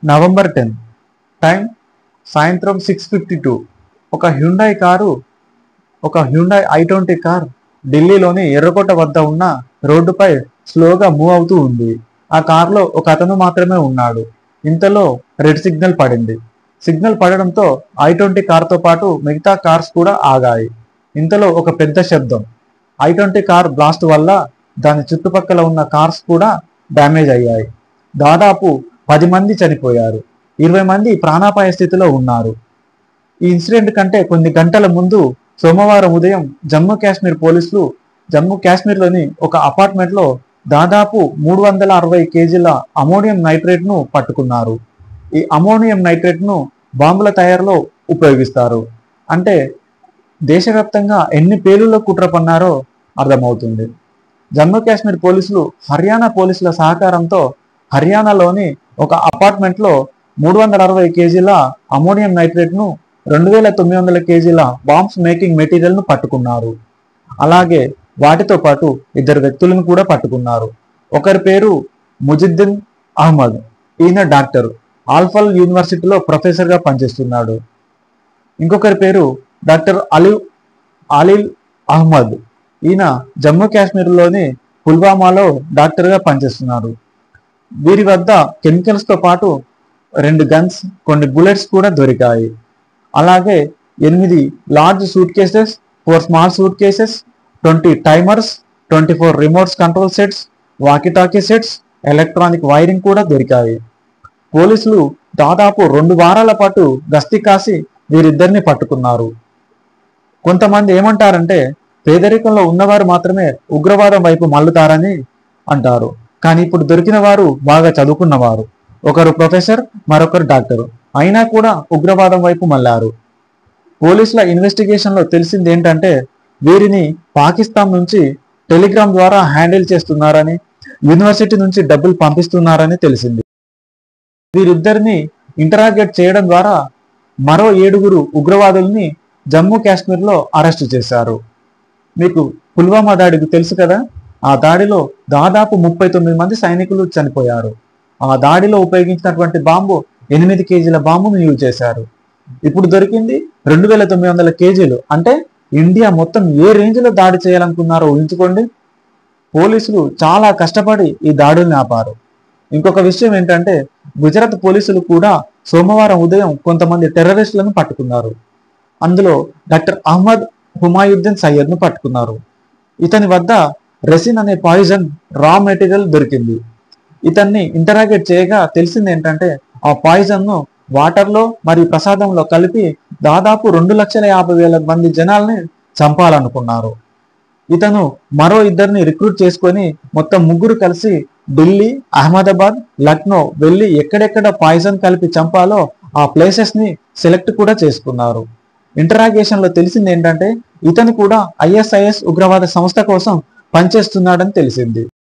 November 10 time సాయంత్రం 6:52 ఒక Hyundai i20 car ఢిల్లీలోని ఎర్రకోట వద్ద ఉన్న రోడ్డుపై స్లోగా మూవ్ అవుతూ ఉంది. ఆ కార్లో ఒక అతను మాత్రమే ఉన్నాడు. ఇంతలో రెడ్ సిగ్నల్ పడింది. సిగ్నల్ పడడంతో i20 కార్తో పాటు మిగతా కార్స్ కూడా ఆగాయి. ఇంతలో ఒక పెద్ద శబ్దం. i20 కార్ బ్లాస్ట్ వల్ల దాని చుట్టుపక్కల ఉన్న కార్స్ కూడా డ్యామేజ్ అయ్యాయి. దాదాపు 10 మంది చనిపోయారు. 20 మంది ప్రాణాపాయ స్థితిలో ఉన్నారు. ఈ ఇన్సిడెంట్ కంటే కొన్ని గంటల ముందు సోమవారం ఉదయం జమ్మూ కాశ్మీర్ పోలీసులు జమ్మూ కాశ్మీర్లోని ఒక అపార్ట్మెంట్లో దాదాపు 360 కేజీల అమోనియం నైట్రేట్ను పట్టుకున్నారు. ఈ అమోనియం నైట్రేట్ను బాంబుల తయారీలో ఉపయోగిస్తారు. అంటే దేశవ్యాప్తంగా ఎన్ని పేలుల్లో కుట్ర పన్నారో అర్థమవుతుంది. జమ్మూ కాశ్మీర్ పోలీసులు హర్యానా పోలీసుల సహకారంతో హర్యానాలోని ఒక అపార్ట్మెంట్లో 360 కేజీల అమోనియం నైట్రేట్ను 2900 కేజీల బాంబ్స్ మేకింగ్ మెటీరియల్ను పట్టుకున్నారు. అలాగే వాటితో పాటు 2 వ్యక్తులను కూడా పట్టుకున్నారు. ఒకరి పేరు ముజిద్దీన్ అహ్మద్. ఈయన డాక్టర్, ఆల్ఫల్ యూనివర్సిటీలో ప్రొఫెసర్గా పనిచేస్తున్నాడు. ఇంకొకరి పేరు డాక్టర్ అలీల్ అహ్మద్. ఈయన జమ్మూ కాశ్మీర్లోని పుల్వామాలో డాక్టర్గా పనిచేస్తున్నారు. వీరి వద్ద కెమికల్స్తో పాటు 2 గన్స్, కొన్ని బుల్లెట్స్ కూడా దొరికాయి. అలాగే 8 large suitcases, 4 small suitcases, 20 timers, 24 remotes control sets, walkie talkie sets, electronic wiring కూడా దొరికాయి. పోలీసులు దాదాపు 2 వారాల పాటు గస్తీ కాసి వీరిద్దరిని పట్టుకున్నారు. కొంతమంది ఏమంటారంటే పేదరికంలో ఉన్నవారు మాత్రమే ఉగ్రవాదం వైపు మల్లుతారని అంటారు. కానీ ఇప్పుడు దొరికిన వారు బాగా చదువుకున్నవారు. ఒకరు ప్రొఫెసర్, మరొకరు డాక్టరు. అయినా కూడా ఉగ్రవాదం వైపు మళ్లారు. పోలీసుల ఇన్వెస్టిగేషన్లో తెలిసింది ఏంటంటే వీరిని పాకిస్తాన్ నుంచి టెలిగ్రామ్ ద్వారా హ్యాండిల్ చేస్తున్నారని, యూనివర్సిటీ నుంచి డబ్బులు పంపిస్తున్నారని తెలిసింది. వీరిద్దరిని ఇంటరాగేట్ చేయడం ద్వారా మరో 7 ఉగ్రవాదుల్ని జమ్మూ కాశ్మీర్లో అరెస్టు చేశారు. మీకు పుల్వామా దాడికి తెలుసు కదా, ఆ దాడిలో దాదాపు 39 మంది సైనికులు చనిపోయారు. ఆ దాడిలో ఉపయోగించినటువంటి బాంబు 8 కేజీల బాంబును యూజ్ చేశారు. ఇప్పుడు దొరికింది 2900 కేజీలు. అంటే ఇండియా మొత్తం ఏ రేంజ్లో దాడి చేయాలనుకున్నారో ఊహించుకోండి. పోలీసులు చాలా కష్టపడి ఈ దాడుల్ని ఆపారు. ఇంకొక విషయం ఏంటంటే గుజరాత్ పోలీసులు కూడా సోమవారం ఉదయం కొంతమంది టెర్రరిస్టులను పట్టుకున్నారు. అందులో డాక్టర్ అహ్మద్ హుమాయుద్దీన్ సయ్యద్ను పట్టుకున్నారు. ఇతని వద్ద రెసిన్ అనే పాయిజన్ రా మెటీరియల్ దొరికింది. ఇతన్ని ఇంటరాగేట్ చేయగా తెలిసింది ఏంటంటే ఆ పాయిజన్ను వాటర్లో మరియు ప్రసాదంలో కలిపి దాదాపు 2,50,000 మంది జనాల్ని చంపాలనుకున్నారు. ఇతను మరో 2 రిక్రూట్ చేసుకొని మొత్తం 3 కలిసి ఢిల్లీ, అహ్మదాబాద్, లక్నో వెళ్ళి ఎక్కడెక్కడ పాయిజన్ కలిపి చంపాలో ఆ ప్లేసెస్ ని సెలెక్ట్ కూడా చేసుకున్నారు. ఇంటరాగేషన్ లో తెలిసింది ఏంటంటే ఇతను కూడా ISIS ఉగ్రవాద సంస్థ కోసం పనిచేస్తున్నాడని తెలిసింది.